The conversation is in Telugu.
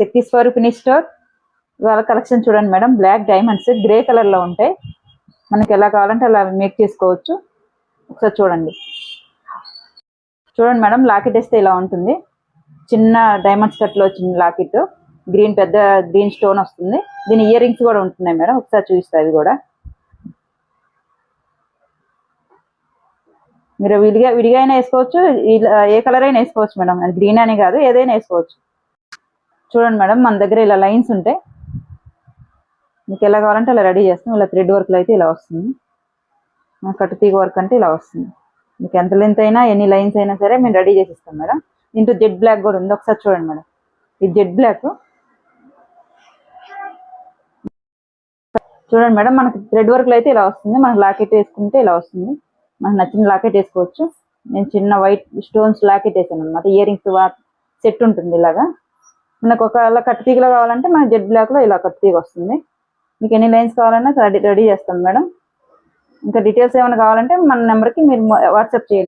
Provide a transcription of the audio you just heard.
శక్తి స్వరూపిణి స్టోర్. వాళ్ళ కలెక్షన్ చూడండి madam. Black diamonds grey colour లో ఉంటాయి. మనకి ఎలా కావాలంటే అలా మేక్ చేసుకోవచ్చు. ఒకసారి చూడండి. చూడండి మేడం, లాకెట్ వేస్తే ఇలా ఉంటుంది. చిన్న డైమండ్స్ కట్ లో చిన్న లాకెట్, పెద్ద గ్రీన్ స్టోన్ వస్తుంది. దీని ఇయర్ రింగ్స్ కూడా ఉంటున్నాయి మేడం. ఒకసారి చూపిస్తాయి అవి కూడా. మీరు విడిగా అయినా వేసుకోవచ్చు, ఏ కలర్ అయినా వేసుకోవచ్చు మేడం. అది గ్రీన్ అని కాదు, ఏదైనా వేసుకోవచ్చు. చూడండి మేడం, మన దగ్గర ఇలా లైన్స్ ఉంటాయి. మీకు ఎలా కావాలంటే అలా రెడీ చేస్తాం. ఇలా థ్రెడ్ వర్క్లో అయితే ఇలా వస్తుంది. కట్టు తీగ వర్క్ అంటే ఇలా వస్తుంది. మీకు ఎంత లెంత్ అయినా ఎన్ని లైన్స్ అయినా సరే మేము రెడీ చేసిస్తాం మేడం. దీంట్లో జెడ్ బ్లాక్ కూడా ఉంది. ఒకసారి చూడండి మేడం, ఇది జెడ్ బ్లాక్. చూడండి మేడం, మనకి థ్రెడ్ వర్క్లో అయితే ఇలా వస్తుంది. మనకి లాకెట్ వేసుకుంటే ఇలా వస్తుంది. మనకు నచ్చిన లాకెట్ వేసుకోవచ్చు. నేను చిన్న వైట్ స్టోన్స్ లాకెట్ వేసాను అనమాట. ఇయర్ రింగ్స్ సెట్ ఉంటుంది ఇలాగా. మనకు ఒకవేళ కట్టు తీగలో కావాలంటే మనకి జెడ్ బ్లాక్లో ఇలా కట్టు తీగ వస్తుంది. మీకు ఎన్ని లైన్స్ కావాలన్నా రెడీ చేస్తాం మేడం. ఇంకా డీటెయిల్స్ ఏమైనా కావాలంటే మన నెంబర్కి మీరు వాట్సాప్ చేయండి.